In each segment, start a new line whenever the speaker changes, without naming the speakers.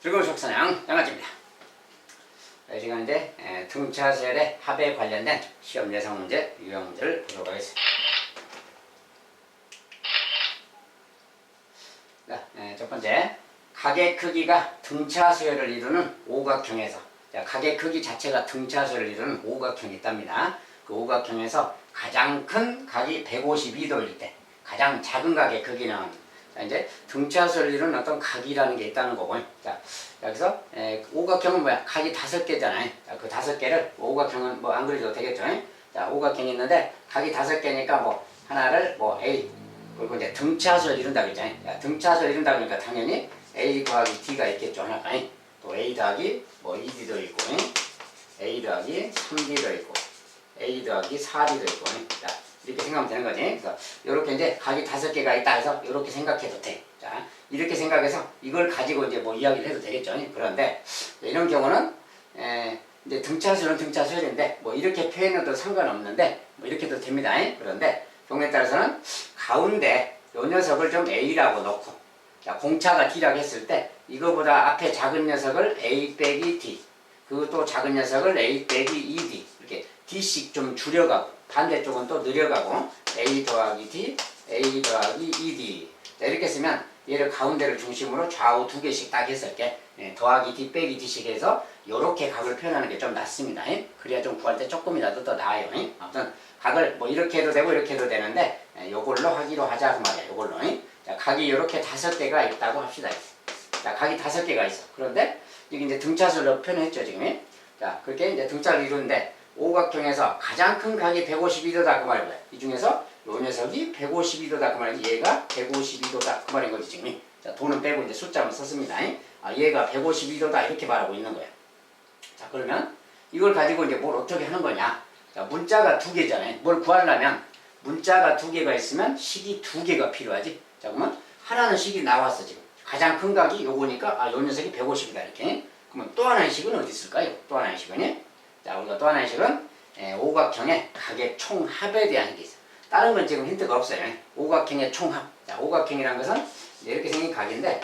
즐거운 속사냥 양아치입니다. 이 시간인데 등차수열의 합에 관련된 시험 예상 문제, 유형 문제를 보도록 하겠습니다. 자, 첫 번째, 각의 크기가 등차수열을 이루는 오각형에서, 자, 각의 크기 자체가 등차수열을 이루는 오각형이 있답니다. 그 오각형에서 가장 큰 각이 152도일 때 가장 작은 각의 크기는, 자, 이제 등차수열을 이루는 어떤 각이라는 게 있다는 거고요. 자, 여기서 오각형은 뭐야? 각이 5개잖아요. 자, 그 5개를 오각형은 뭐 안 그려도 되겠죠. 자, 오각형이 있는데 각이 5개니까 뭐 하나를 뭐 A, 그리고 이제 등차수열을 이룬다고 했잖아요. 자, 등차수열을 이룬다고 하니까 당연히 A 더하기 D가 있겠죠. 하나가. 또 A 더하기 뭐 2D도 있고, A 더하기 3D도 있고, A 더하기 4D도 있고. 자, 이렇게 생각하면 되는 거지. 그래서 이렇게 이제 각이 5개가 있다 해서 이렇게 생각해도 돼. 자, 이렇게 생각해서 이걸 가지고 이제 뭐 이야기를 해도 되겠죠. 그런데 이런 경우는 이제 등차수열은 등차수열인데 뭐 이렇게 표현해도 상관없는데 뭐 이렇게 해도 됩니다. 그런데 경우에 따라서는 가운데 요 녀석을 좀 A라고 놓고, 자, 공차가 D라고 했을 때 이거보다 앞에 작은 녀석을 A 빼기 D, 그것도 작은 녀석을 A 빼기 2D, 이렇게 D씩 좀 줄여가고 반대쪽은 또 늘려가고 A 더하기 D, A 더하기 2D. 자, 이렇게 쓰면 얘를 가운데를 중심으로 좌우 2개씩 딱 했을 때 더하기 D 빼기 D씩 해서 요렇게 각을 표현하는 게 좀 낫습니다. 그래야 좀 구할 때 조금이라도 더 나아요. 아무튼 각을 뭐 이렇게 해도 되고 이렇게 해도 되는데 요걸로 하기로 하자 그 말이야. 요걸로. 자, 각이 이렇게 5개가 있다고 합시다. 자, 각이 5개가 있어. 그런데 이게 이제 등차수열로 표현했죠 지금. 자, 그렇게 이제 등차를 이루는데 오각형에서 가장 큰 각이 152도다 그 말이야. 이 중에서 요 녀석이 152도다 그 말이지. 얘가 152도다 그 말인 거지 지금. 자, 도는 빼고 이제 숫자만 썼습니다. 아, 얘가 152도다 이렇게 말하고 있는 거야. 자, 그러면 이걸 가지고 이제 뭘 어떻게 하는 거냐? 자, 문자가 2개잖아요. 뭘 구하려면 문자가 2개가 있으면 식이 2개가 필요하지. 자, 그러면 하나는 식이 나왔어 지금. 가장 큰 각이 요거니까 아, 요 녀석이 150이다 이렇게. 그러면 또 하나의 식은 어디 있을까요? 또 하나의 식은? 자, 우리가 또 하나의 식은 오각형의 각의 총합에 대한 게 있어요. 다른 건 지금 힌트가 없어요. 오각형의 총합. 자, 오각형이라는 것은 이렇게 생긴 각인데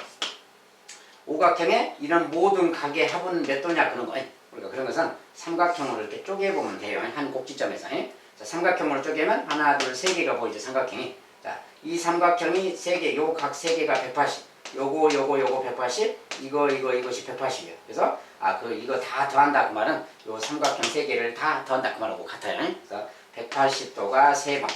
오각형의 이런 모든 각의 합은 몇 도냐 그런 거예요. 우리가 그런 것은 삼각형으로 이렇게 쪼개보면 돼요. 한 꼭지점에서. 자, 삼각형으로 쪼개면 하나, 둘, 3개가 보이죠. 삼각형이. 자, 이 삼각형이 3개, 요 각 3개가 180. 요거 180, 이것이 180이에요. 그래서 이거 다 더한다 그 말은 요 삼각형 3개를 다 더한다 그 말하고 같아요. 그래서 180도가 3번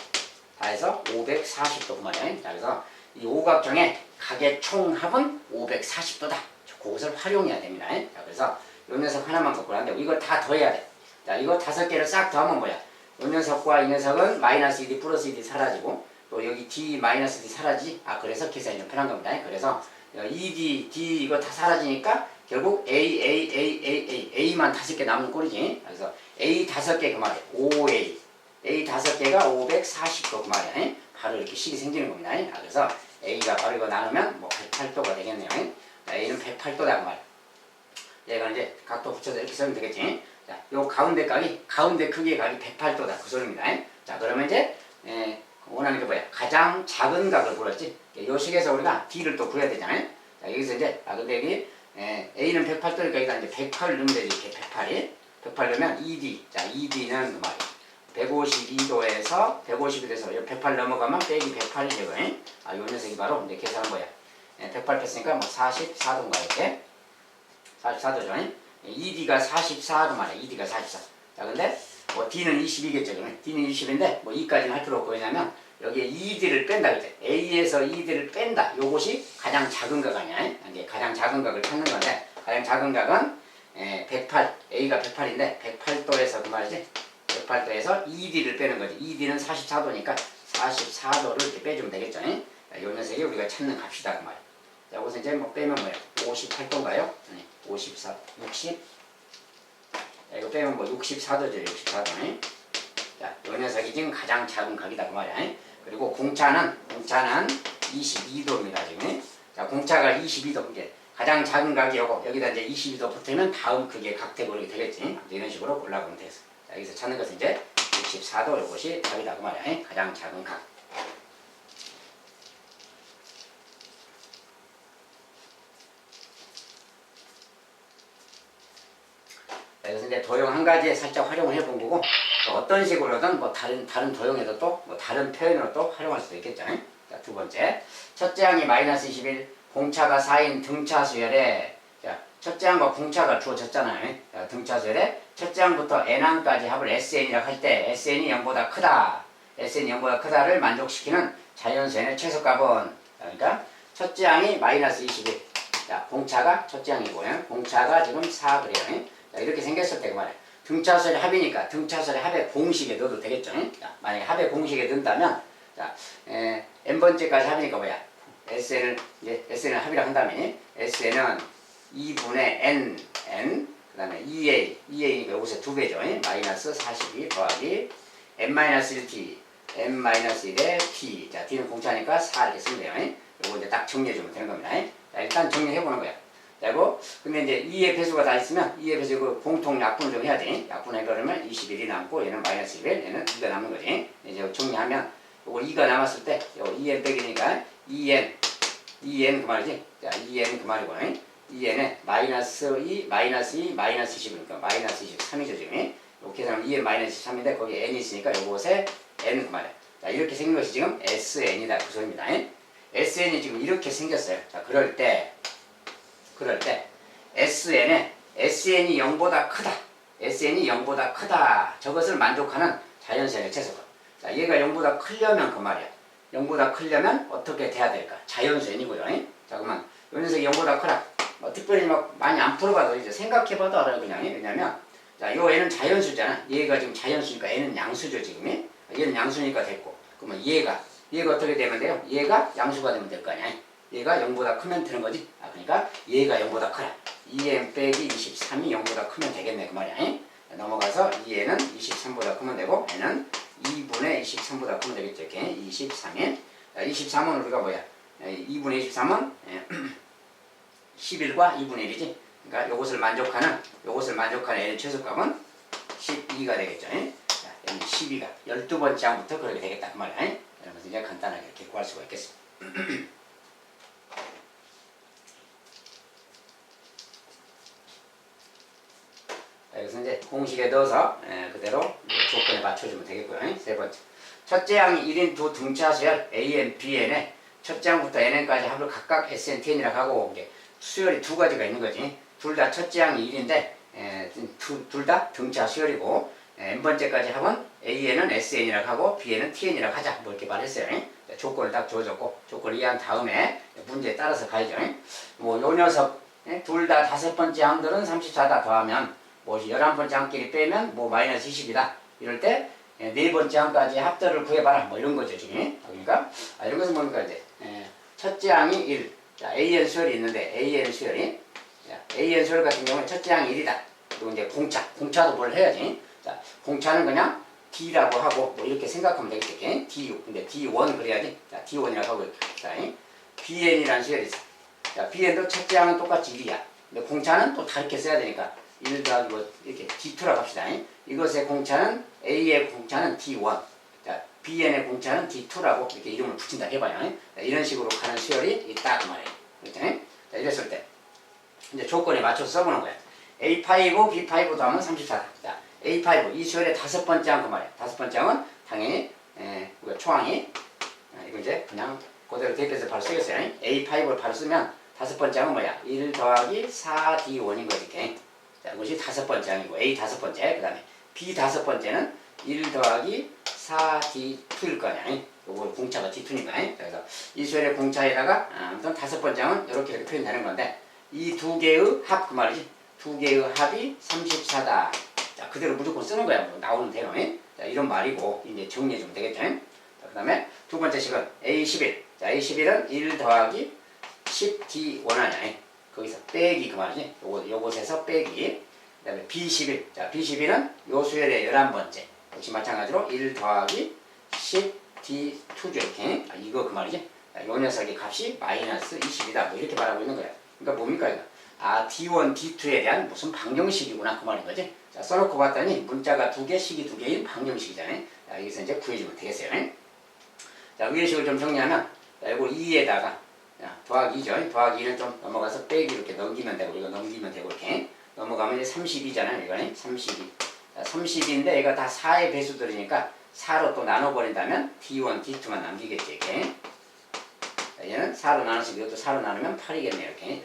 다 해서 540도 그 말이에요. 자, 그래서 이 오각형의 각의 총합은 540도다. 그것을 활용해야 됩니다. 자, 그래서 요 녀석 하나만 갖고 하는데 이걸 다 더해야 돼. 자, 이거 5개를 싹 더하면 뭐야? 요 녀석과 이 녀석은 마이너스 2D 플러스 2D 사라지고 또 여기 D 마이너스 D 사라지지? 그래서 계산이 좀 편한 겁니다. 그래서 2D, D 이거 다 사라지니까 결국 A만 5개 남는 꼴이지. 그래서 A 5개 그 말이야. 5A. A 5개가 540도 그 말이야. 바로 이렇게 식이 생기는 겁니다. 그래서 A가 바로 이거 나누면 뭐 108도가 되겠네요. A는 108도다 그 말이야. 얘가 이제 각도 붙여서 이렇게 쓰면 되겠지. 자, 요 가운데 각이, 가운데 크기의 각이 108도다. 그 소리입니다. 자, 그러면 이제 원하는 게 뭐야? 가장 작은 각을 구했지. 요 식에서 우리가 D를 또 구해야 되잖아요. 자, 여기서 이제, 근데 여기, A는 108도니까 여기다 이제 108 넣으면 되지. 이렇게 108 넣으면 2D. 자, 2D는 그 말이야. 152도에서 150도에서 108 넘어가면 빼기 108이 되고, 요 녀석이 바로 이제 계산한 거야. 108 뺐으니까 뭐 44도인가 이렇게. 44도죠. 2D가 44도 말이야. 2D가 44. 자, 근데 뭐 D는 22겠죠. D는 20인데 뭐 2까지는 할 필요 없고 왜냐면 여기에 2D를 뺀다 그랬죠. A에서 2D를 뺀다. 요것이 가장 작은 각 아니야. 이게 가장 작은 각을 찾는 건데 가장 작은 각은 108, A가 108인데 108도에서 그 말이지. 108도에서 2D를 빼는 거지. 2D는 44도니까 44도를 이렇게 빼주면 되겠죠. 요 녀석이 우리가 찾는 값이다 그 말이야. 자, 여기서 이제 뭐 빼면 뭐야? 58도인가요? 54, 60. 자, 이거 빼면 뭐 64도죠. 64도. 자, 요 녀석이 지금 가장 작은 각이다 그 말이야. 그리고 공차는 22도입니다 지금. 자, 공차가 22도. 이게 가장 작은 각이 요거 여기다 이제 22도 붙으면 다음 크기의 각대고르게 되겠지. 이런 식으로 골라보면 되겠어. 자, 여기서 찾는 것은 이제 64도 요것이 답이다 그 말이야. 가장 작은 각. 그래서 이제 도형 한 가지에 살짝 활용을 해본 거고, 또 어떤 식으로든 뭐 다른 도형에도 또 뭐 다른 표현으로 또 활용할 수도 있겠죠. 자, 두 번째. 첫째 항이 마이너스 21, 공차가 4인 등차 수열에, 자, 첫째 항과 공차가 주어졌잖아요. 자, 등차 수열에 첫째 항부터 n항까지 합을 SN이라고 할 때 SN이 0보다 크다. SN이 0보다 크다를 만족시키는 자연수의 최소값은, 그러니까 첫째 항이 마이너스 21. 자, 공차가 첫째 항이고요. 공차가 지금 4 그래요. 자, 이렇게 생겼을 때 그 말이에요. 등차수열의 합이니까 등차수열의 합의 공식에 넣어도 되겠죠. 자, 만약에 합의 공식에 넣는다면, 자, n번째까지 합이니까 뭐야? SN을 합이라고 한다면, SN은 2분의 n, 그 다음에 2a니까 여기서 2배죠. 마이너스 42 더하기 n-1t, n-1의 t. 자, t는 공차니까 4 이렇게 쓰면 돼요. 요거 이제 딱 정리해주면 되는 겁니다. 자, 일단 정리해보는 거야. 그리고 근데 이제 2의 배수가 다 있으면 2의 배수 그 공통 약분을 좀 해야지. 약분해 그러면 21이 남고 얘는 마이너스 1, 얘는 2가 남는 거지. 이제 정리하면 요거 2가 남았을 때 요거 2n 빼기니까 2n 그 말이지. 자, 2n 그 말이고 2n에 마이너스 2, 마이너스 2, 마이너스 20이니까 마이너스 23이죠 지금. 요 계산하면 2n 마이너스 23인데 거기 n이 있으니까 요것에 n 그 말이야. 자, 이렇게 생긴 것이 지금 SN이다 그 소리입니다. SN이 지금 이렇게 생겼어요. 자, 그럴 때 SN이 0보다 크다. SN이 0보다 크다. 저것을 만족하는 자연수의 최소값. 자, 얘가 0보다 크려면 그 말이야. 0보다 크려면 어떻게 돼야 될까? 자연수이고요. 자, 그러면 요 녀석이 0보다 크라. 뭐 특별히 막 많이 안 풀어봐도 이제 생각해봐도 알아요, 그냥. 왜냐면, 자, 요 애는 자연수잖아. 얘가 지금 자연수니까 애는 양수죠, 지금. 얘는 양수니까 됐고. 그러면 얘가 어떻게 되면 돼요? 얘가 양수가 되면 될 거 아니야. 얘가 0보다 크면 되는 거지. 아, 그러니까 얘가 0보다 크라. 2n 빼기 23이 0보다 크면 되겠네 그 말이야. 넘어가서 2n은 23보다 크면 되고 얘는 2분의 23보다 크면 되겠죠. 이렇게 23인. 23은 우리가 뭐야? 2분의 23은 11과 2분의 1이지. 그러니까 요것을 만족하는 n의 최소값은 12가 되겠죠. 자, 여기 12가 12번째 항부터 그렇게 되겠다 그 말이야. 그러면서 이제 간단하게 이렇게 구할 수가 있겠습니다. 여기서 이제 공식에 넣어서 그대로 조건에 맞춰주면 되겠고요. 세 번째. 첫째 항이 1인 두 등차수열 AN, BN에 첫째 항부터 NN까지 합을 각각 SN, TN이라고 하고 이제 수열이 두 가지가 있는 거지. 둘 다 첫째 항이 1인데 둘 다 등차 수열이고 n번째까지 합은 AN은 SN이라고 하고 BN은 TN이라고 하자. 뭐 이렇게 말했어요. 조건을 딱 줘줬고 조건을 이해한 다음에 문제에 따라서 가야죠. 뭐 요 녀석 둘 다 다섯 번째 항들은 34다 더하면 뭐 11번째 항끼리 빼면 뭐 마이너스 20이다. 이럴 때 네 번째 항까지 합들을 구해봐라. 뭐 이런 거죠 지금. 그러니까 이런 것은 뭡니까 이제 첫째 항이 1. 자, AN 수열이 있는데 AN 수열이 AN 수열 같은 경우는 첫째 항이 1이다. 그리고 이제 공차도 뭘 해야지. 자, 공차는 그냥 D라고 하고 뭐 이렇게 생각하면 되겠지. D, 근데 D1 그래야지. 자, D1이라고 하고 자, BN이라는 수열이 있어. 자, BN도 첫째 항은 똑같이 1이야. 근데 공차는 또 다르게 써야 되니까 1 더하기 뭐 이렇게 D2라고 합시다. 이것의 공차는 A의 공차는 D1. 자, BN의 공차는 D2라고 이렇게 이름을 붙인다 해봐요. 자, 이런 식으로 가는 수열이 있다 그 말이에요. 그렇죠? 자, 이랬을 때 이제 조건에 맞춰서 써보는 거야. A5, B5 더하면 34다. 자, A5 이 수열의 다섯 번째 항 그 말이야. 다섯 번째 항은 당연히 우리가 초항이 이거 이제 그냥 그대로 대입해서 바로 쓰겠어요. A5를 바로 쓰면 다섯 번째 항은 뭐야? 1 더하기 4D1인 거지. 이렇게. 자, 이것이 다섯 번째 항이고 A 다섯 번째, 그 다음에 B 다섯 번째는 1 더하기 4D2일 거 아니야. 요거 공차가 D2니까. 그래서 이 수열의 공차에다가 아무튼 다섯 번째 항은 이렇게 표현되는 건데 이 두 개의 합 그 말이지. 두 개의 합이 34다. 자, 그대로 무조건 쓰는 거야. 뭐 나오는 대로. 자, 이런 말이고 이제 정리해주면 되겠죠. 그 다음에 두 번째 식은 A11. 자, A11은 1 더하기 10D1 아니야. 거기서 빼기 그 말이지. 요것에서 빼기. 그 다음에 B11. 자, B11은 요 수열의 11번째. 역시 마찬가지로 1 더하기 10D2죠. 이렇게. 이거 그 말이지. 자, 요 녀석의 값이 마이너스 20이다. 뭐 이렇게 말하고 있는 거야. 그러니까 뭡니까 이거? D1, D2에 대한 무슨 방정식이구나 그 말인 거지. 자, 써놓고 봤더니 문자가 두 개, 식이 두 개인 방정식이잖아요. 자, 여기서 이제 구해주면 되겠어요. 자, 위의 식을 좀 정리하면 자, 이거 2에다가 더하기 2죠. 더하기 2는 좀 넘어가서 빼기 이렇게 넘기면 되고 이거 넘기면 되고 이렇게 넘어가면 이제 32잖아요. 이거는 32. 자, 32인데 얘가 다 4의 배수들이니까 4로 또 나눠버린다면 D1, D2만 남기겠지. 이렇게. 자, 얘는 4로 나눠서 이것도 4로 나누면 8이겠네요. 이렇게.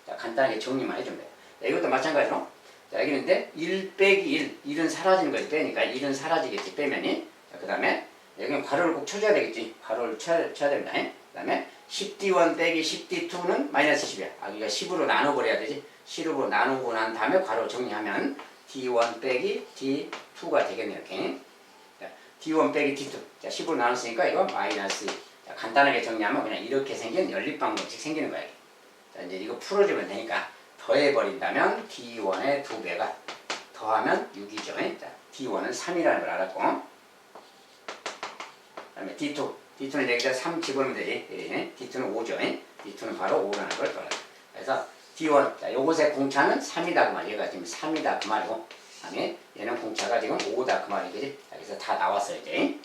자, 간단하게 정리만 해주면 돼요. 자, 이것도 마찬가지로. 자, 여기는 이제 1 빼기 1. 1은 사라지는 거지. 빼니까 1은 사라지겠지. 빼면이. 자, 그 다음에 여기는 괄호를 꼭 쳐줘야 되겠지. 괄호를 쳐야 됩니다. 그 다음에 10D1 빼기 10D2는 마이너스 10이야. 아, 그러니까 10으로 나눠버려야 되지. 10으로 나누고 난 다음에 괄호 정리하면 D1 빼기 D2가 되겠네요. 이렇게. 자, D1 빼기 D2. 자, 10으로 나눴으니까 이거 마이너스 2. 자, 간단하게 정리하면 그냥 이렇게 생긴 연립방정식 생기는 거야. 자, 이제 이거 풀어주면 되니까 더해버린다면 D1의 2배가 더하면 6이죠. 자, D1은 3이라는 걸 알았고. 그 다음에 D2. D2는 여기다 3 집어넣으면 되지. 예, D2는 5죠. D2는 바로 5라는 걸 또 알았어. 그래서 D1. 자, 요것의 공차는 3이다 그 말. 얘가 지금 3이다 그 말이고. 그 다음에 얘는 공차가 지금 5다 그 말이지. 자, 그래서 다 나왔어요, 이제.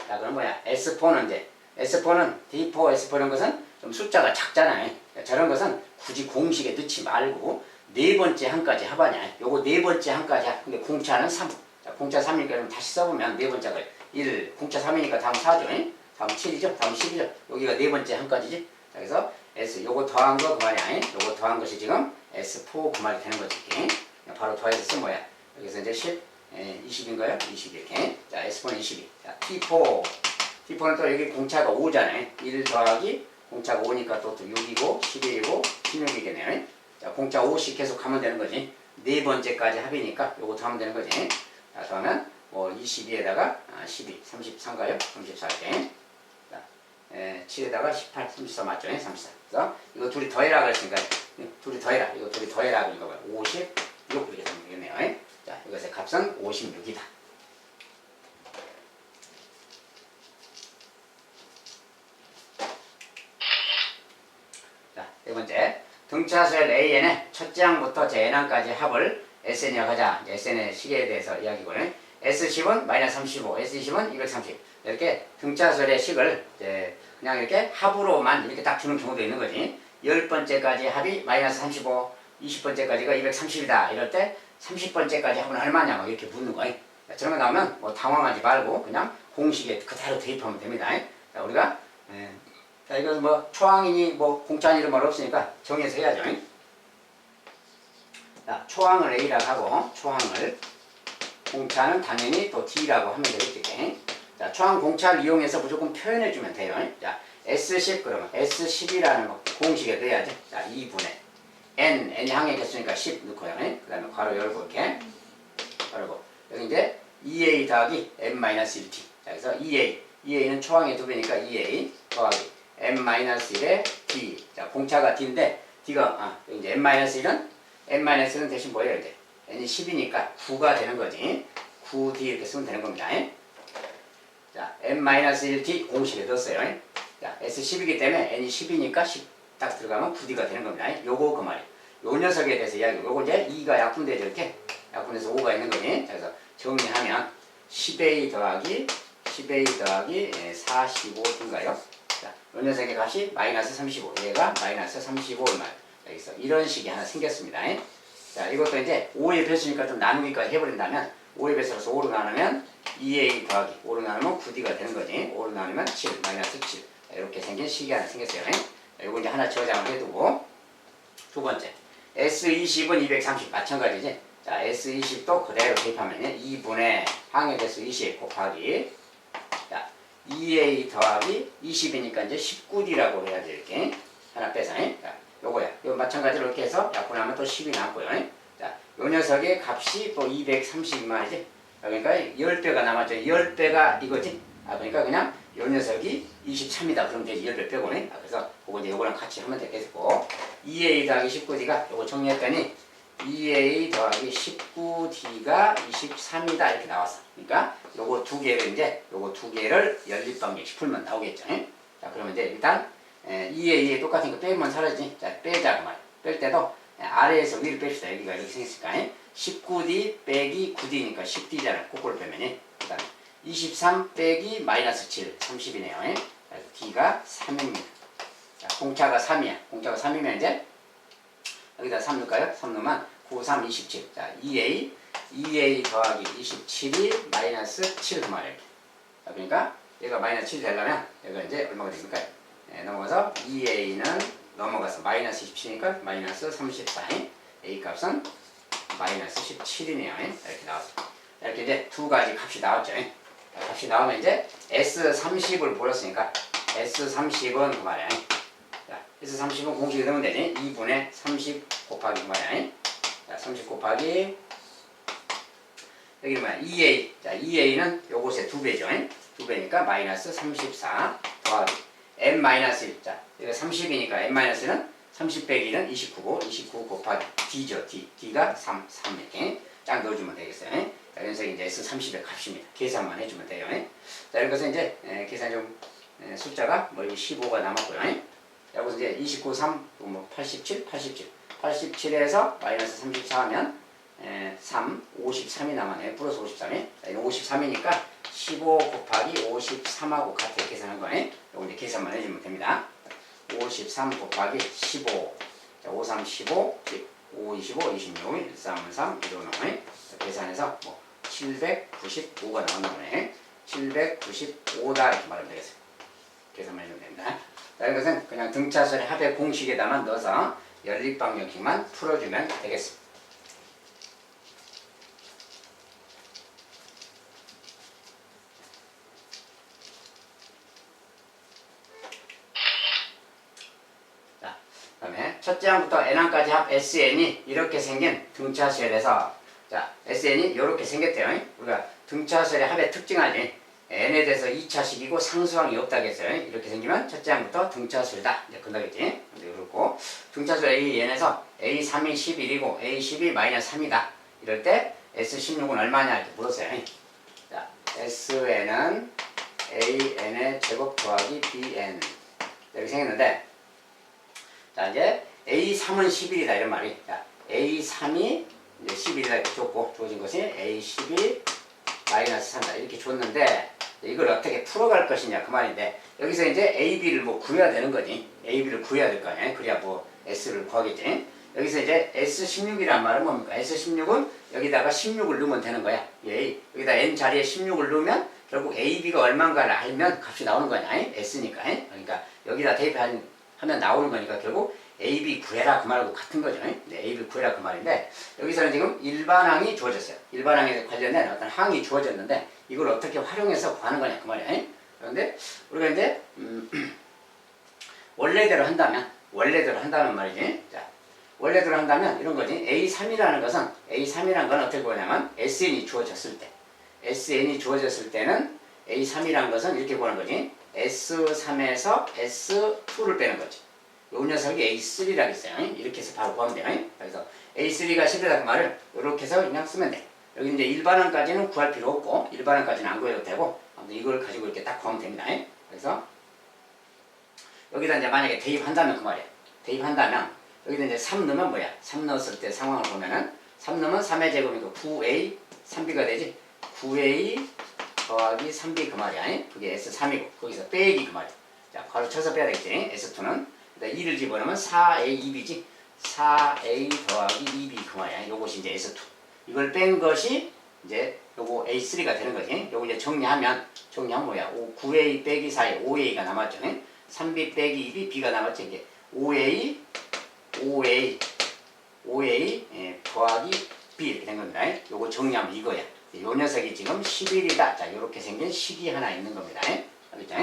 자, 그럼 뭐야? S4는 이제. S4는 D4, S4 이런 것은 좀 숫자가 작잖아요. 저런 것은 굳이 공식에 넣지 말고 네 번째 한까지 합하냐. 요거 네 번째 한까지 합. 근데 공차는 3. 자, 공차 3이니까 다시 써보면 네 번째가 1. 공차 3이니까 다음 4죠. 다음 7이죠. 다음 10이죠. 여기가 네 번째 한까지지. 자, 그래서 S 요거 더한 거 그 말이야. 요거 더한 것이 지금 S4 그 말이 되는 거지. 이렇게. 바로 더해서 쓴 뭐야. 여기서 이제 10, 20인가요? 20 이렇게. 자, S4는 22. 자, T4. T4는 또 여기 공차가 5잖아요. 1 더하기 공차가 5니까 또 6이고 11이고 16이겠네요. 자, 공차 5씩 계속 가면 되는 거지. 네 번째까지 합이니까 요거 더하면 되는 거지. 자, 더하면 뭐 22에다가 12, 33가요? 34 이렇게. 자, 7에다가 18, 34 맞죠? 34. 그래서 이거 둘이 더해라 그랬으니까 둘이 더해라. 이거 둘이 더해라 그러니까 56 이렇게 되면 되겠네요. 자, 이것의 값은 56이다. 자, 네 번째. 등차수열 AN의 첫째 항부터 제n항까지 합을 SN이라고 하자. SN의 식에 대해서 이야기고요. S10은 마이너스 35, S20은 230. 이렇게 등차수열의 식을 이제 그냥 이렇게 합으로만 이렇게 딱 주는 경우도 있는 거지. 10번째까지 합이 마이너스 35, 20번째까지가 230이다. 이럴 때 30번째까지 합은 얼마냐 뭐 이렇게 묻는 거예요. 저런 거 나오면 뭐 당황하지 말고 그냥 공식에 그대로 대입하면 됩니다. 자, 우리가 자, 이거 뭐 초항이니 뭐 공차니 이런 말 없으니까 정해서 해야죠. 자, 초항을 A라고 하고 초항을 공차는 당연히 또 D라고 하면 되겠지. 자, 초항 공차를 이용해서 무조건 표현해 주면 돼요. 자, S10 그러면 S10이라는 거 공식에 넣어야죠. 자, 2분의 N항에 됐으니까 10 넣고요. 그 다음에 괄호 열고 이렇게 열고 여기 이제 2A 더하기 M-1T. 자, 그래서 2A는 초항의 2배니까 2A 더하기 M-1의 D. 자, 공차가 D인데 D가 여기 이제 M-1은 대신 뭐예요? 이제 N이 10이니까 9가 되는 거지. 9D 이렇게 쓰면 되는 겁니다. 자, M-1T 공식에 넣었어요. 자, S10이기 때문에 N이 10이니까 10 딱 들어가면 9D가 되는 겁니다. 요거 그 말이에요. 요 녀석에 대해서 이야기고, 요거 이제 2가 약분되죠. 이렇게. 약분해서 5가 있는 거지. 자, 그래서 정리하면 10A 더하기 45인가요? 자, 요 녀석의 값이 마이너스 35. 얘가 마이너스 35를 말. 여기서 이런 식이 하나 생겼습니다. 자, 이것도 이제 5의 배수니까 좀 나누기까지 해버린다면 5의 배수로서 5로 나누면 2A 더하기 5로 나누면 9D가 되는 거지. 5로 나누면 7, 마이너스 7. 자, 이렇게 생긴 식이 하나 생겼어요. 요거 이제 하나 저장을 해두고 두 번째 S20은 230 마찬가지지. 자, S20도 그대로 대입하면 2분의 항의 배수 20 곱하기 자, 2A 더하기 20이니까 이제 19D라고 해야지. 이렇게 하나 빼서 자, 요거야. 요 마찬가지로 이렇게 해서 약분하면 또 10이 남고요. 자, 요 녀석의 값이 또 230인 말이지. 그러니까 10배가 남았죠. 10배가 이거지. 그러니까 그냥 요 녀석이 23이다. 그럼 이제 10배 빼고 그래서 그거 이제 요거랑 같이 하면 되겠고 2A 더하기 19D가 요거 정리했더니 2A 더하기 19D가 23이다. 이렇게 나왔어. 그러니까 요거 두 개를 이제 요거 두 개를 연립방정식 풀면 나오겠죠. 자, 그러면 이제 일단 2A 똑같은 거 빼면 사라지지. 자, 빼자 그 말. 뺄 때도 아래에서 위로 뺍시다. 여기가 이렇게 생겼으니까 19D 빼기 9D니까 10D잖아. 그걸 빼면 그 다음에 23 빼기 마이너스 7 30이네요. 그래서 D가 3입니다. 자, 공차가 3이야. 공차가 3이면 이제 여기다 3 넣을까요? 3 넣으면 9, 3, 27. 자, 2a 더하기 27이 마이너스 7 그 말이에요. 자, 그러니까 얘가 마이너스 7이 되려면 얘가 이제 얼마가 됩니까? 네, 넘어가서 2a는 넘어가서 마이너스 27이니까 마이너스 34. a 값은 마이너스 17이네요. 이렇게 나왔어. 이렇게 이제 두 가지 값이 나왔죠. 자, 값이 나오면 이제 S30을 보였으니까 S30은 그 말이야. 자, S30은 공식이 넣으면 되지. 2분의 30 곱하기 그 말이야. 자, 30 곱하기 여기는 뭐야? 2a. 자, 2a는 요것의 2배죠. 2배니까 마이너스 34 더하기 n-1. 자, 이거 30이니까 n-1은 30 빼기 1은 29고 29 곱하기 d죠. d가 3 이렇게 쫙 넣어주면 되겠어요. 자, 연속이 이제 S30의 값입니다. 계산만 해주면 돼요. 자, 이것은 이제 계산 좀 숫자가 뭐 15가 남았고요. 자, 여기서 이제 29, 3, 뭐 87, 87에서 마이너스 34 하면 3, 53이 남았네요. 플러스 53이. 자, 이거 53이니까 15 곱하기 53하고 같이 계산한 거예요. 이거 이제 계산만 해주면 됩니다. 53 곱하기 15. 자, 5, 3, 15, 5, 25, 26, 1, 3, 3, 1, 5, 5. 계산해서 뭐 795가 나온다고 해. 795다 이렇게 말하면 되겠어요. 계산만 해주면 됩니다. 자, 이것은 그냥 등차수의 합의 공식에다만 넣어서 연립방정식만 풀어주면 되겠습니다. 자, 그다음에 첫째 항부터 n항까지 합 SN이 이렇게 생긴 등차수에 대해서 자, SN이 이렇게 생겼대요. 우리가 등차수의 합의 특징하지. n에 대해서 2차식이고 상수항이 없다고 했어요. 이렇게 생기면 첫째 항부터 등차수이다. 이제 끝나겠지. 그렇고 등차수 a, n에서 a3이 11이고 a10이 마이너스 3이다. 이럴 때 s16은 얼마냐 이렇게 물었어요. 자, sn은 an의 제곱 더하기 bn 이렇게 생겼는데 자, 이제 a3은 11이다 이런 말이. 자, a3이 이제 11이다 이렇게 줬고 주어진 것이 a12 마이너스 3이다 이렇게 줬는데 이걸 어떻게 풀어갈 것이냐 그 말인데 여기서 이제 AB를 뭐 구해야 되는 거지. AB를 구해야 될 거 아니야. 그래야 뭐 S를 구하겠지. 여기서 이제 S16이란 말은 뭡니까? S16은 여기다가 16을 넣으면 되는 거야. 여기다 N 자리에 16을 넣으면 결국 AB가 얼마인가를 알면 값이 나오는 거냐. S니까. 그러니까 여기다 대입하면 나오는 거니까 결국 AB 구해라 그 말하고 같은 거죠. AB 구해라 그 말인데 여기서는 지금 일반항이 주어졌어요. 일반항에 관련된 어떤 항이 주어졌는데 이걸 어떻게 활용해서 구하는 거냐 그 말이에요. 그런데 우리가 이제 원래대로 한다는 말이지. 자, 원래대로 한다면 이런 거지. A3이라는 건 어떻게 구하냐면 SN이 주어졌을 때는 A3이라는 것은 이렇게 구하는 거지. S3에서 S2를 빼는 거지. 요 녀석이 A3라고 했어요. 이렇게 해서 바로 구하면 돼요. 그래서 A3가 10이라는 말을 이렇게 해서 그냥 쓰면 돼. 여기 이제 일반항까지는 구할 필요 없고 일반항까지는 안 구해도 되고 아무튼 이걸 가지고 이렇게 딱 구하면 됩니다. 그래서 여기다 이제 만약에 대입한다면 그 말이야. 대입한다면 여기다 이제 3 넣으면 뭐야? 3 넣었을 때 상황을 보면은 3 넣으면 3의 제곱이니까 9a 3b가 되지. 9a 더하기 3b 그 말이야. 그게 S3이고 거기서 빼기 그 말이야. 자, 바로 쳐서 빼야 되겠지. S2는 2를 집어넣으면 4a 2b지. 4a 더하기 2b 그 말이야. 요것이 이제 S2. 이걸 뺀 것이 이제 요거 A3가 되는 거지. 요거 이제 정리하면 뭐야? 9A 빼기 4A 5A가 남았죠. 3B 빼기 2B B가 남았죠. 이게 5A 더하기 B 이렇게 된 겁니다. 요거 정리하면 이거야. 요 녀석이 지금 11이다. 자, 요렇게 생긴 식이 하나 있는 겁니다. 알겠죠?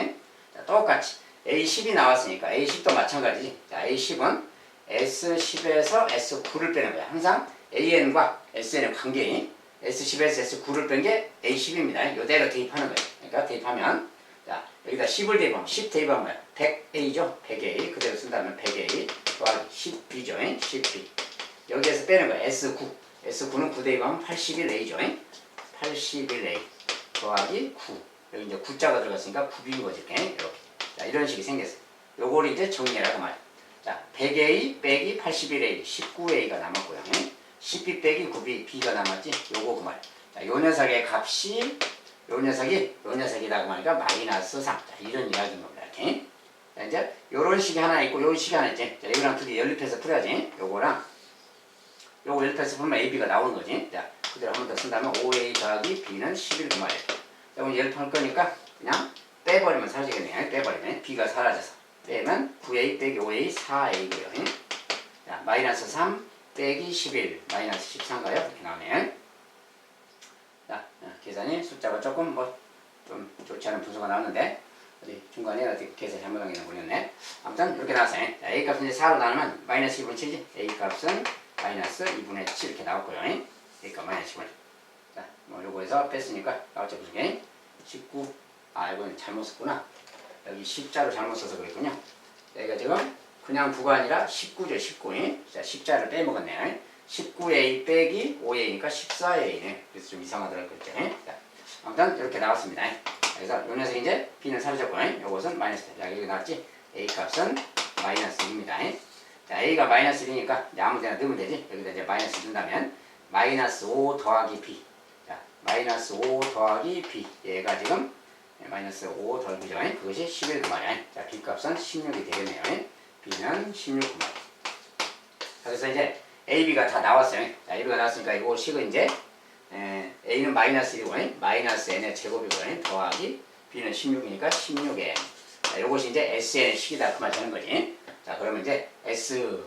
자, 똑같이 A10이 나왔으니까 A10도 마찬가지지. 자, A10은 S10에서 S9를 빼는 거야. 항상 AN과 SN의 관계인 S10에서 S9를 뺀 게 A10입니다. 이대로 대입하는 거예요. 그러니까 대입하면 자, 여기다 10을 대입하면 10 대입하면 뭐야? 100A죠? 100A 그대로 쓴다면 100A 더하기 10B죠? 10B 여기에서 빼는 거야. S9는 9 대입하면 81A죠? 81A 더하기 9 여기 이제 9자가 들어갔으니까 9B인 거지. 이렇게 자, 이런 식이 생겼어요. 요거를 이제 정리해라 그 말이야. 자, 100A 빼기 81A 19A가 남았고요. 10B 빼기 9B B가 남았지. 요거 그 말. 자, 요 녀석의 값이 요 녀석이다 그 말이니까 마이너스 3. 자, 이런 이야기인 겁니다. 이렇게. 자, 이제 요런 식이 하나 있고 요런 식이 하나 있지. 자, 이거랑 두 개 연립해서 풀어야지. 요거랑 요거 연립해서 풀면 AB가 나오는 거지. 자, 그대로 한 번 더 쓴다면 5A 더하기 B는 11 그 말이야. 자, 이건 연립할 거니까 그냥 빼버리면 사라지겠네. 빼버리면 B가 사라져서 빼면 9A 빼기 5A 4A고요. 자, 마이너스 3 빼기 11 마이너스 13가요. 이렇게 나오네. 자, 계산이 숫자가 조금 좀 좋지 않은 분수가 나왔는데 어디 중간에 어디 계산 잘못한 게 모르겠네. 아무튼 이렇게 나왔어요. 자, A 값은 이제 4로 나누면 마이너스 2분의 7이지. A 값은 마이너스 2분의 7 이렇게 나왔고요. A 값 마이너스 2분의 7. 자, 뭐 요거에서 뺐으니까 나왔죠. 무슨 게? 19. 아, 이건 잘못 썼구나. 여기 10자로 잘못 써서 그랬군요. 여기가 지금 그냥 9가 아니라 19죠. 19. 자, 10자를 빼먹었네요. 19A 빼기 5A니까 14A네. 그래서 좀 이상하더라고요. 그죠? 자, 아무튼 이렇게 나왔습니다. 그래서 요 녀석 이제 B는 사라졌고 요것은 마이너스. 자, 여기 나왔지? A 값은 마이너스 1입니다. 자, A가 마이너스 1이니까 아무 데나 넣으면 되지. 여기다 이제 마이너스 넣는다면 마이너스 5 더하기 B. 자, 마이너스 5 더하기 B. 얘가 지금 마이너스 5 더하기 B죠. 그것이 11 그 말이야. 자, B 값은 16이 되겠네요. B는 16 그 말이야. 그래서 이제 A, B가 다 나왔어요. 자, A가 나왔으니까 이거 식은 이제 A는 마이너스 1이고 마이너스 N의 제곱이고 더하기 B는 16이니까 16N. 자, 요것이 이제 SN의 식이다 그 말 되는 거지. 자, 그러면 이제 S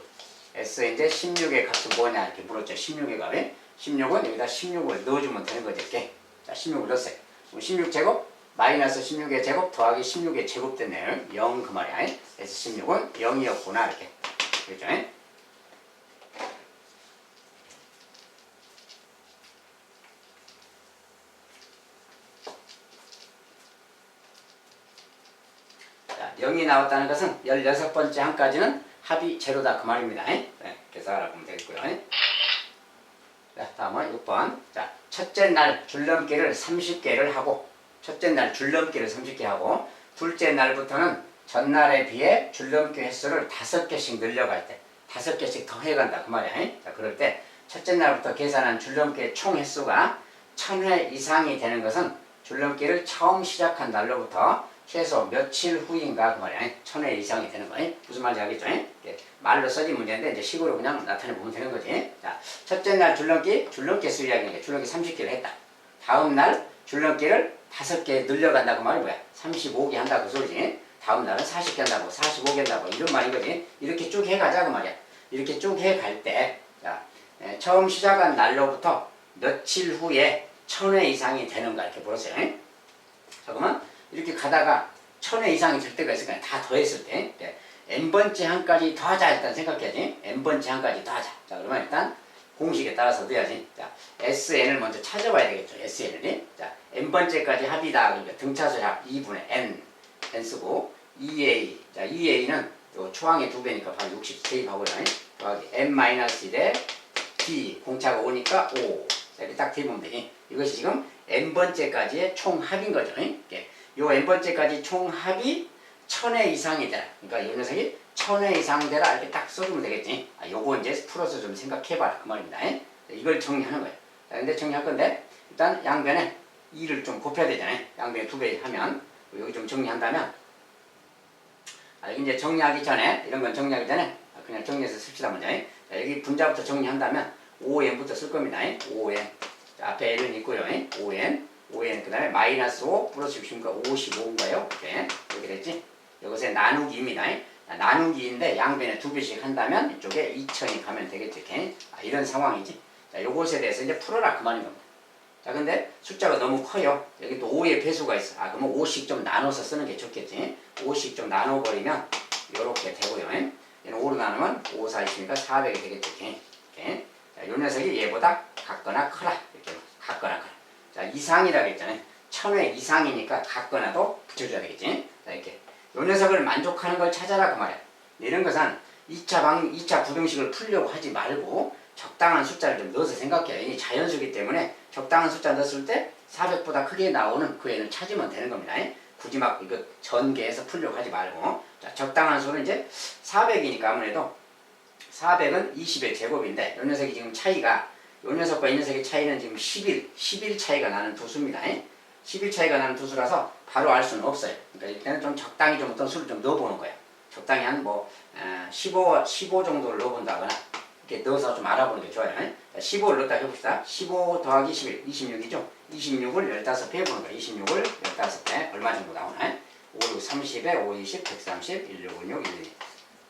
이제 16의 값은 뭐냐 이렇게 물었죠. 16의 값에 16은 여기다 16을 넣어주면 되는 거죠. 이렇게. 자, 16을 넣었어요. 16제곱 마이너스 16의 제곱 더하기 16의 제곱 됐네요. 0 그 말이야. 그래서 16은 0이었구나 이렇게. 그렇죠? 자, 0이 나왔다는 것은 16번째 항까지는 합이 제로다 그 말입니다. 네, 그래서 알아보면 되겠고요. 자, 다음은 6번. 자, 첫째 날 줄넘기를 30개를 하고 첫째 날 줄넘기를 30개 하고 둘째 날부터는 전날에 비해 줄넘기 횟수를 5개씩 늘려갈 때 5개씩 더 해간다 그 말이야. 자, 그럴 때 첫째 날부터 계산한 줄넘기의 총 횟수가 1000회 이상이 되는 것은 줄넘기를 처음 시작한 날로부터 최소 며칠 후인가 그 말이야. 1000회 이상이 되는 거야. 무슨 말인지 알겠죠? 말로 써진 문제인데 이제 식으로 그냥 나타내 보면 되는 거지. 자, 첫째 날 줄넘기 수 이야기니까 줄넘기 30개를 했다. 다음 날 줄넘기를 5개 늘려간다 그 말이 뭐야? 35개 한다 그 소리지. 다음 날은 40개 한다고 45개 한다고 이런 말인 거지. 이렇게 쭉 해가자 그 말이야. 이렇게 쭉 해갈 때 자, 처음 시작한 날로부터 며칠 후에 1000회 이상이 되는가 이렇게 물었어요. 자, 그러면 이렇게 가다가 1000회 이상이 될 때가 있으니까 다 더했을 때 n번째 항까지 더하자 일단 생각해야지. n번째 항까지 더하자. 자, 그러면 일단 공식에 따라서 넣어야지. 자, SN을 먼저 찾아봐야 되겠죠. SN을. 자, n번째까지 합이다. 그러니까 등차수 합 2분의 n 쓰고 2a. 자, 2a는 요 초항의 2배니까 바로 60 대입하고요. 더하기 n-1에 d 공차가 5니까 5. 이렇게 딱 대입하면 되니. 이것이 지금 n번째까지의 총 합인 거죠. 요 n번째까지 총 합이 1000회 이상이 되라. 그러니까 이 녀석이 1000회 이상 되라 이렇게 딱 써주면 되겠지. 아, 요거 이제 풀어서 좀 생각해봐라 그 말입니다. 이걸 정리하는 거예요. 자, 근데 정리할 건데 일단 양변에 2를 좀 곱해야 되잖아요. 양변에 2배 하면 여기 좀 정리한다면 여기 이제 정리하기 전에 이런 건 정리하기 전에 그냥 정리해서 씁시다 먼저. 자, 여기 분자부터 정리한다면 5n부터 쓸 겁니다. 5n. 자, 앞에 n은 있고요. 5n 그 다음에 마이너스 5 플러스 60이니까 55인가요? 이렇게 됐지? 이것의 나누기입니다. 나누기인데 양변에 2배씩 한다면 이쪽에 2000이 가면 되겠지. 이런 상황이지. 자, 요것에 대해서 이제 풀어라 그 말인 겁니다. 자, 근데 숫자가 너무 커요. 여기 또 5의 배수가 있어. 그러면 5씩 좀 나눠서 쓰는 게 좋겠지. 5씩 좀 나눠버리면 이렇게 되고요. 얘는 5로 나누면 5, 4, 20이니까 400이 되겠죠. 이렇게. 자, 요 녀석이 얘보다 같거나 커라. 이렇게 같거나 커라. 자, 이상이라고 했잖아요. 1000회 이상이니까 같거나도 붙여줘야 되겠지. 자, 이렇게. 요 녀석을 만족하는 걸 찾아라 그 말이야. 이런 것은 2차 부등식을 풀려고 하지 말고 적당한 숫자를 좀 넣어서 생각해. 이 자연수기 때문에 적당한 숫자 넣었을 때 400보다 크게 나오는 그 애를 찾으면 되는 겁니다. 굳이 막 이거 전개해서 풀려고 하지 말고. 자, 적당한 수는 이제 400이니까 아무래도 400은 20의 제곱인데 요 녀석이 지금 차이가 요 녀석과 이 녀석의 차이는 지금 11 차이가 나는 두 수입니다. 10일 차이가 나는 두 수라서 바로 알 수는 없어요. 그러니까 이때는 좀 적당히 좀 어떤 수를 좀 넣어보는 거예요. 적당히 한 뭐 15 정도를 넣어본다거나 이렇게 넣어서 좀 알아보는 게 좋아요. 15를 넣었다 해봅시다. 15 더하기 11, 26이죠. 26을 15배 해보는 거예요. 26을 15배 얼마 정도 나오나? 5, 6, 30에 5, 20, 130, 1, 6, 6, 1, 2,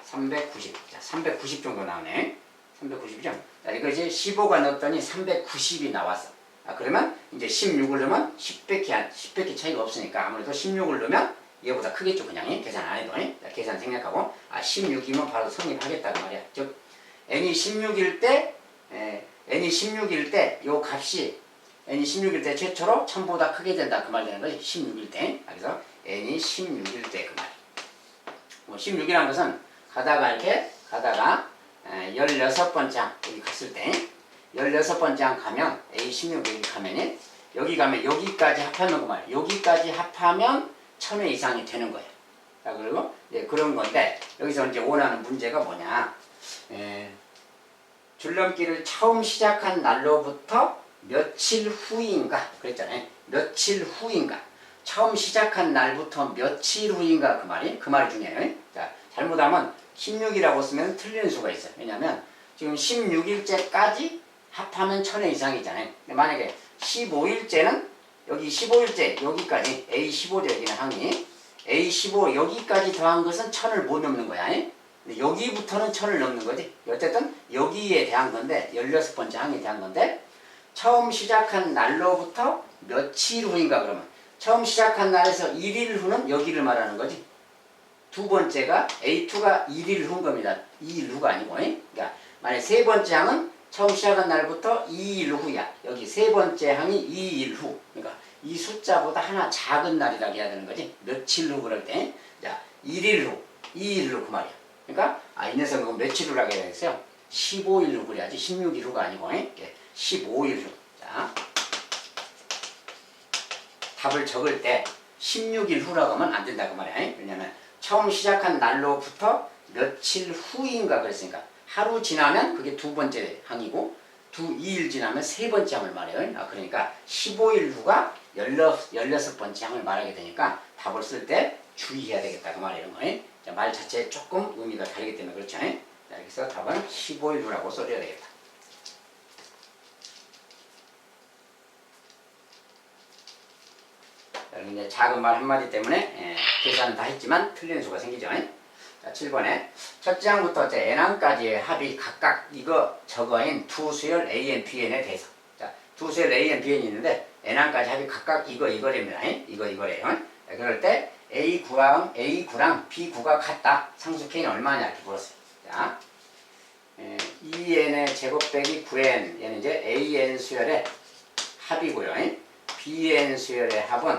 390. 자, 390 정도 나오네. 390이죠. 자, 이거 이제 15가 넣었더니 390이 나왔어. 그러면 이제 16을 넣으면 10백기 차이가 없으니까 아무래도 16을 넣으면 얘보다 크겠죠. 그냥 계산 안 해도. 자, 계산 생략하고 16이면 바로 성립하겠다고 말이야. 즉 n이 16일 때 요 값이 n이 16일 때 최초로 1000보다 크게 된다 그 말 되는 거지. 16일 때. 그래서 n이 16일 때 그 말. 뭐 16이라는 것은 가다가 16번째 항 여기 갔을 때 16번째 항 가면 A16 여기 가면은 여기 가면 여기까지 합하면 그 말. 여기까지 합하면 1000회 이상이 되는 거예요. 자, 그리고 그런 건데 여기서 이제 원하는 문제가 뭐냐? 줄넘기를 처음 시작한 날로부터 며칠 후인가 그랬잖아요. 며칠 후인가. 처음 시작한 날부터 며칠 후인가 그 말이 중요해요. 자, 잘못하면 16이라고 쓰면 틀리는 수가 있어요. 왜냐하면 지금 16일째까지 합하면 1000회 이상이잖아요. 근데 만약에 15일째는 여기 15일째 여기까지 A15죠. 여기는 항이 A15 여기까지 더한 것은 1000을 못 넘는 거야. 근데 여기부터는 1000을 넘는 거지. 어쨌든 여기에 대한 건데 16번째 항에 대한 건데 처음 시작한 날로부터 며칠 후인가 그러면 처음 시작한 날에서 1일 후는 여기를 말하는 거지. 두 번째가 A2가 1일 후인 겁니다. 2일 후가 아니고. 그러니까 만약 세 번째 항은 처음 시작한 날부터 2일 후야. 여기 세 번째 항이 2일 후. 그러니까 이 숫자보다 하나 작은 날이라고 해야 되는 거지. 며칠 후 그럴 때. 자, 1일 후, 2일 후 그 말이야. 그러니까 이 녀석은 며칠 후라고 해야 되겠어요? 15일 후 그래야지. 16일 후가 아니고 15일 후. 자, 답을 적을 때 16일 후라고 하면 안 된다 그 말이야. 왜냐면 처음 시작한 날로부터 며칠 후인가 그랬으니까 하루 지나면 그게 두 번째 항이고 2일 지나면 세 번째 항을 말해요. 그러니까 15일 후가 16번째 항을 말하게 되니까 답을 쓸 때 주의해야 되겠다 그 말이에요. 자, 말 자체에 조금 의미가 다르기 때문에 그렇죠. 자, 여기서 답은 15일 후라고 써줘야 되겠다. 여기 이제 작은 말 한마디 때문에 계산은 다 했지만 틀리는 수가 생기죠. 자, 7번에 첫째 항부터 n항까지의 합이 각각 저거인 두 수열 an, bn에 대해서 자, 두 수열 an, bn이 있는데 n항까지 합이 각각 이거랍니다. 이거래요. 자, 그럴 때 a9랑 b9가 같다. 상수 k는 얼마냐 이렇게 물었어요. 자, 2n의 제곱 빼기 9n 얘는 이제 an 수열의 합이고요. bn 수열의 합은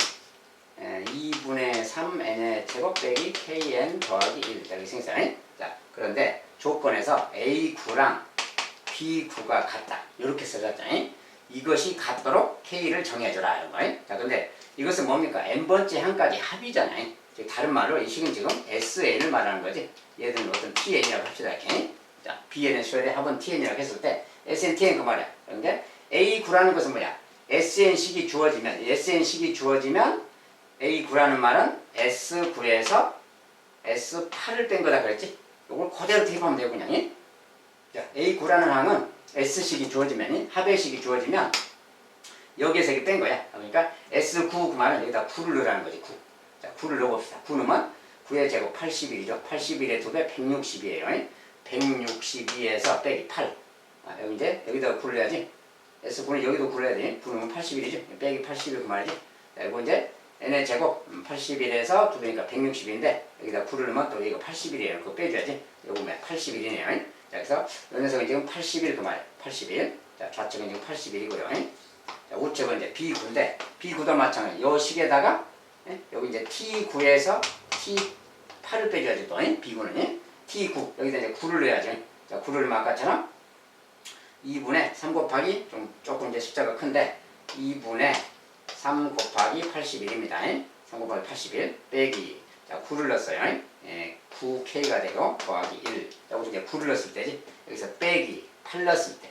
2분의 3n의 제곱 빼기 kn 더하기 1 이렇게 생겼어요. 자, 그런데 조건에서 A9랑 B9가 같다. 이렇게 써졌잖아요. 이것이 같도록 K를 정해줘라. 이런 거예요. 자, 근데 이것은 뭡니까? n번째 항까지 합이잖아요. 즉 다른 말로 이 식은 지금 SN을 말하는 거지. 얘들은 어떤 TN이라고 합시다. 이렇게. 자, BN의 수열의 합은 TN이라고 했을 때 SN, TN 그 말이야. 그런데 A9라는 것은 뭐야? SN식이 주어지면 A9라는 말은 S9에서 S8을 뺀 거다 그랬지? 이걸 그대로 대입하면 되고 그냥. 자, A9라는 항은 S식이 주어지면 합의식이 주어지면 여기에서 이렇게 뺀 거야. 그러니까 S9 그 말은 여기다 9를 넣으라는 거지. 9. 자, 9를 넣어봅시다. 9 넣으면 9의 제곱 81이죠. 81의 2배 160이에요. 162에서 빼기 8. 여기 이제 여기다가 9를 해야지. S9는 여기도 9를 해야 돼. 9 넣으면 81이죠. 빼기 81 그 말이지. 자, 이거 이제 n의 제곱 81에서 2배니까 160인데 여기다 9를 넣으면 또 이거 81이에요. 그거 빼줘야지. 요거 81이네요. 자, 그래서 이 녀석은 지금 81 그 말이에요. 81. 자, 좌측은 지금 81이고요. 자, 우측은 이제 B9인데 B9도 마찬가지. 요 식에다가 여기 이제 T9에서 T8을 빼줘야지 또 B9는 T9 여기다 이제 9를 넣어야죠. 자, 9를 넣으면 아까처럼 2분의 3 곱하기 조금 이제 숫자가 큰데 2분의 3 곱하기 81입니다. 3 곱하기 81 빼기 자 9를 넣었어요. 9K가 되고 더하기 1 여기서 이제 9를 넣었을 때지. 여기서 빼기 8 넣었을 때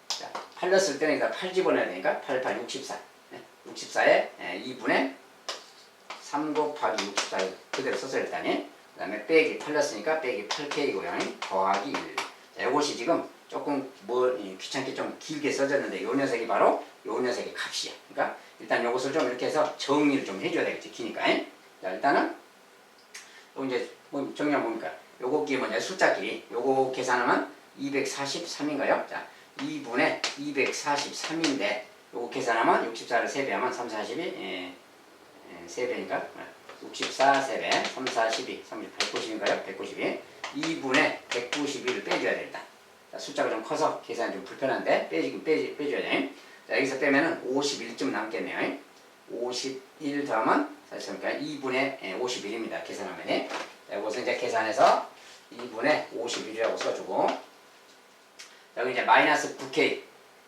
자, 8 넣었을 때는 여기다 8 집어넣어야 되니까 8, 8, 64 64 64에 2분의 3 곱하기 64 그대로 썼어요 일단은. 그 다음에 빼기 틀렸으니까 빼기 8K고요. 더하기 1. 자, 이것이 지금 조금 귀찮게 좀 길게 써졌는데 요 녀석이 바로 요 녀석의 값이야. 그러니까 일단 요것을 좀 이렇게 해서 정리를 좀 해줘야 되겠지. 기니까. 자, 일단은 또 이제 정리하면 뭡니까? 요거 끼 먼저 숫자끼리 요거 계산하면 243인가요? 자, 2분의 243인데 요거 계산하면 64를 3배하면 3, 42 3배니까 64 3배 3, 42 30, 190인가요? 192 2분의 192를 빼줘야 되겠다. 자, 숫자가 좀 커서 계산이 좀 불편한데 빼줘야 돼. 자, 여기서 빼면은 51쯤 남겠네요. 51 더하면 사실 그러니까 2분의 51입니다. 계산하면. 자, 이것은 이제 계산해서 2분의 51이라고 써주고, 여기 이제 마이너스 9K,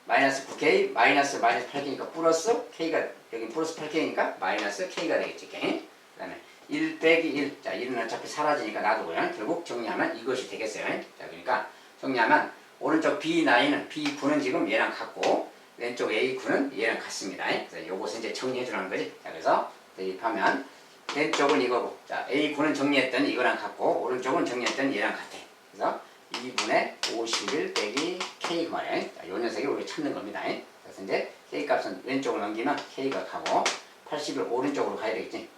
마이너스 9K, 마이너스 8K니까 플러스 K가, 여기 플러스 8K니까 마이너스 K가 되겠지. 그 다음에 1 빼기 1. 자, 1은 어차피 사라지니까 놔두고요. 결국 정리하면 이것이 되겠어요. 자, 그러니까 정리하면 오른쪽 B9은, B9는 지금 얘랑 같고, 왼쪽 A9는 얘랑 같습니다. 그래서 요것을 이제 정리해 주라는 거지. 자, 그래서 대입하면 왼쪽은 이거고, 자, A9는 정리했던 이거랑 같고, 오른쪽은 정리했던 얘랑 같아. 그래서 2분의 51 빼기 K 그 말이야. 자, 요 녀석이 우리가 찾는 겁니다. 그래서 이제 K 값은 왼쪽으로 넘기면 K가 가고, 80을 오른쪽으로 가야 되겠지.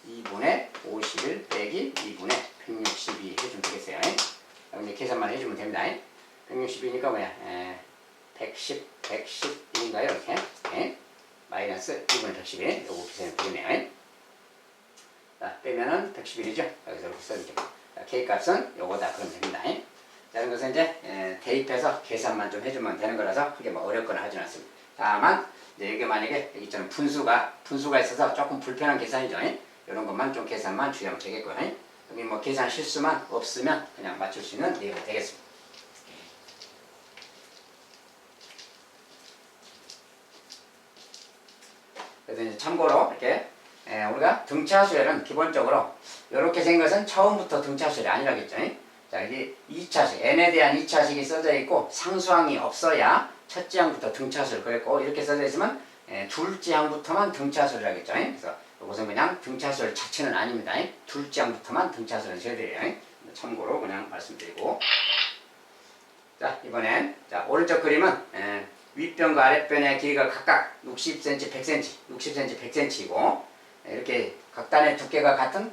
2분의 51 빼기 2분의 162 해주면 되겠어요. 자, 이제 계산만 해주면 됩니다. 162니까 뭐야? 110인가요? 이렇게. 마이너스 2분의 112. 요거 계산이 되겠네요. 자, 빼면은 111이죠? 여기서 이렇게 써주죠. 자, K 값은 요거다. 그러면 됩니다. 자, 이런 것은 이제 대입해서 계산만 좀 해주면 되는 거라서 크게 뭐 어렵거나 하진 않습니다. 다만, 이제 여기 만약에 여기 있잖아요. 분수가 있어서 조금 불편한 계산이죠. 이런 것만 좀 계산만 주의하면 되겠고요. 여기 뭐 계산 실수만 없으면 그냥 맞출 수 있는 내용이 되겠습니다. 그래서 이제 참고로 이렇게 우리가 등차수열은 기본적으로 이렇게 생긴 것은 처음부터 등차수열이 아니라겠죠. 자, 여기 2차식, n에 대한 2차식이 써져 있고 상수항이 없어야 첫째 항부터 등차수열 그랬고, 이렇게 써져 있으면 둘째 항부터만 등차수열이라겠죠. 그래서 이것은 그냥 등차수열 자체는 아닙니다. 둘째 항부터만 등차수열을 세드려요. 참고로 그냥 말씀드리고, 자, 이번엔 자, 오른쪽 그림은 윗변과 아랫변의 길이가 각각 60cm, 100cm, 60cm, 100cm이고, 이렇게 각 단의 두께가 같은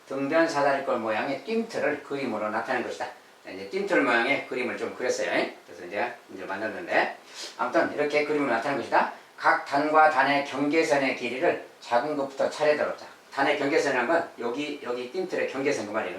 등변 사다리꼴 모양의 뜀틀을 그림으로 나타낸 것이다. 이제 뜀틀 모양의 그림을 좀 그렸어요. 그래서 이제 만들었는데, 아무튼 이렇게 그림으로 나타낸 것이다. 각 단과 단의 경계선의 길이를 작은 것부터 차례대로, 자, 단의 경계선이라는 건 여기 뜀틀의 경계선 그 말이야.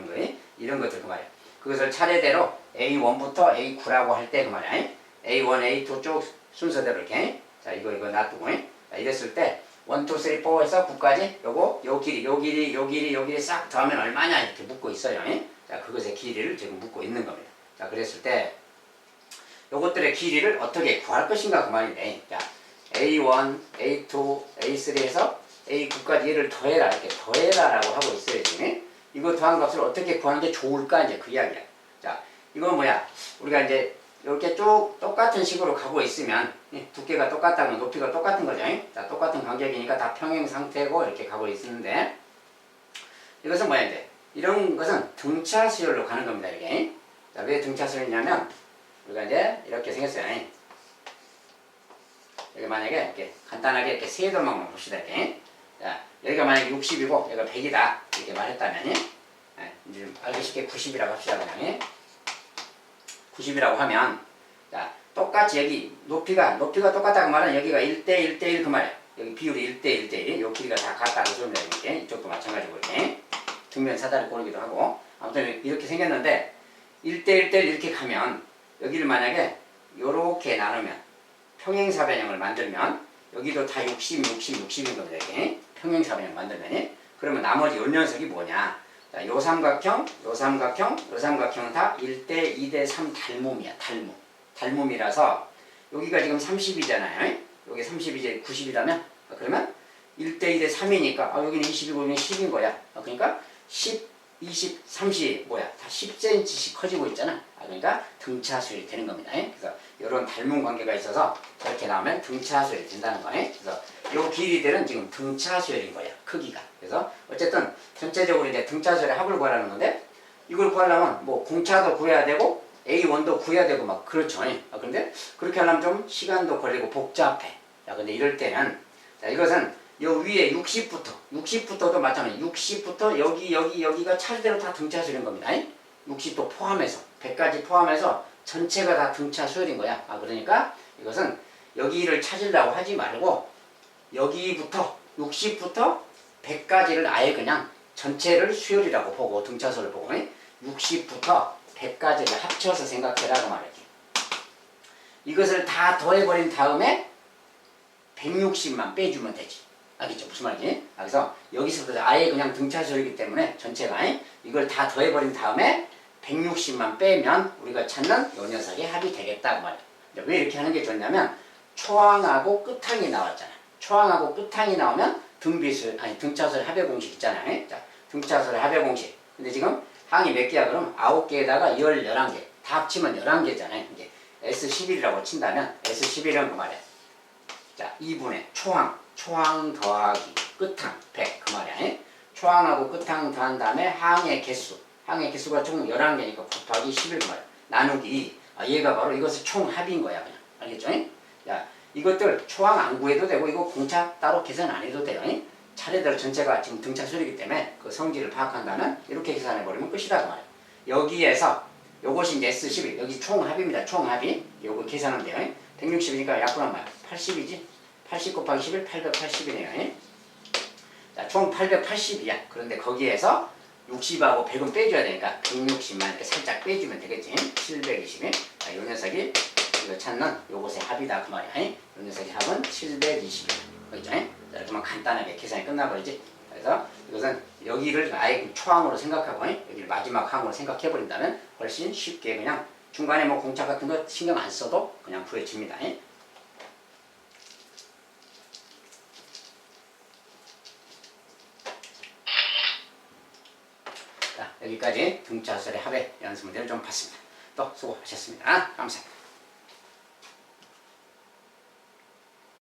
이런 것들 그 말이야. 그것을 차례대로 A1부터 A9라고 할 때 그 말이야. A1, A2 쭉 순서대로 이렇게. 자, 이거 놔두고. 자, 이랬을 때 1, 2, 3, 4에서 9까지 요 길이 싹 더하면 얼마냐 이렇게 묻고 있어요. 자, 그것의 길이를 지금 묻고 있는 겁니다. 자, 그랬을 때 요것들의 길이를 어떻게 구할 것인가 그 말인데, 자, A1, A2, A3에서 A9까지 얘를 더해라 이렇게 더해라라고 하고 있어요. 지금 이거 더한 값을 어떻게 구하는 게 좋을까 이제 그 이야기야. 자, 이건 뭐야? 우리가 이제 이렇게 쭉 똑같은 식으로 가고 있으면 두께가 똑같다면 높이가 똑같은 거죠. 자, 똑같은 간격이니까 다 평행 상태고 이렇게 가고 있는데, 이것은 뭐야 이제 이런 것은 등차 수열로 가는 겁니다. 이게. 자, 왜 등차 수열이냐면 우리가 이제 이렇게 생겼어요. 여기 만약에 이렇게 간단하게 이렇게 세도만 봅시다. 이렇게. 자, 여기가 만약에 60이고 여기가 100이다 이렇게 말했다면 이제 알기 쉽게 90이라고 합시다. 그냥 90이라고 하면, 자, 똑같이 여기 높이가 똑같다고 말은 여기가 1대1대1 그 말이야. 여기 비율이 1대1대1, 요 길이가 다 같다고 소리입니다. 이렇게. 이쪽도 마찬가지고 이렇게 등변 사다리 꼬르기도 하고, 아무튼 이렇게 생겼는데 1대1대1 이렇게 가면 여기를 만약에 요렇게 나누면 평행사변형을 만들면 여기도 다 60인 겁니다. 이렇게 평행사변형 만들면, 그러면 나머지 요 녀석이 뭐냐? 자, 요 삼각형, 요 삼각형은 다 1대 2대 3 달몸이야. 달몸이라서 여기가 지금 30이잖아요. 여기 30이지 90이라면 그러면 1대 2대 3이니까 여기는 20이고 여기는 10인 거야. 그러니까 10, 20, 30 뭐야? 다 10cm씩 커지고 있잖아. 그러니까 등차 수열이 되는 겁니다. 그래서 이런 닮은 관계가 있어서 저렇게 나오면 등차 수열이 된다는 거예요. 그래서 이 길이들은 지금 등차 수열인 거야. 크기가. 그래서 어쨌든 전체적으로 이제 등차 수열의 합을 구하라는 건데 이걸 구하려면 뭐 공차도 구해야 되고 A1도 구해야 되고 막 그렇죠. 그런데 그렇게 하려면 좀 시간도 걸리고 복잡해. 자, 근데 이럴 때는 자, 이것은 요 위에 60부터도 마찬가지. 60부터 여기가 차례대로 다 등차 수열인 겁니다. 60도 포함해서 100까지 포함해서 전체가 다 등차 수열인 거야. 그러니까 이것은 여기를 찾으려고 하지 말고 여기부터 60부터 100까지를 아예 그냥 전체를 수열이라고 보고 등차 수열을 보고 60부터 100까지를 합쳐서 생각해라고 말이지. 이것을 다 더해버린 다음에 160만 빼주면 되지. 알겠죠? 무슨 말이지? 그래서 여기서부터 아예 그냥 등차 수열이기 때문에 전체가 이걸 다 더해버린 다음에 160만 빼면 우리가 찾는 이 녀석의 합이 되겠다고 말이야. 왜 이렇게 하는 게 좋냐면 초항하고 끝항이 나왔잖아. 초항하고 끝항이 나오면 등차수열 합의 공식 있잖아요. 자, 등차수열 합의 공식. 근데 지금 항이 몇 개야? 그럼 9개에다가 11개. 다 합치면 11개잖아요. 이제 S11이라고 친다면 S11은 그 말이야. 자, 2분의 초항 더하기 끝항 100 그 말이야. 초항하고 끝항 더한 다음에 항의 개수가 총 11개니까 곱하기 11 그 말이야. 나누기 얘가 바로 이것을 총합인 거야. 그냥 알겠죠? 야, 이것들 초항 안 구해도 되고 이거 공차 따로 계산 안 해도 돼요. 차례대로 전체가 지금 등차 수열이기 때문에 그 성질을 파악한다면 이렇게 계산해버리면 끝이다 그 말이야. 여기에서 요것이 이제 S11 여기 총합입니다. 총합이 요거 계산하면 돼요. 160이니까 약분한 말 80이지? 80 곱하기 11 880이네요. 자, 총 880이야. 그런데 거기에서 60하고 100은 빼줘야 되니까 160만 이렇게 살짝 빼주면 되겠지. 720이. 자, 이 녀석이 이거 찾는 요것의 합이다 그 말이야. 이 녀석의 합은 720이야. 그렇죠? 자, 이렇게만 간단하게 계산이 끝나버리지. 그래서 이것은 여기를 아예 초항으로 생각하고 여기를 마지막 항으로 생각해버린다면 훨씬 쉽게 그냥 중간에 뭐 공차 같은 거 신경 안 써도 그냥 구해집니다. 자, 여기까지 등차수열의 합의 연습 문제를 좀 봤습니다. 또 수고하셨습니다. 감사합니다.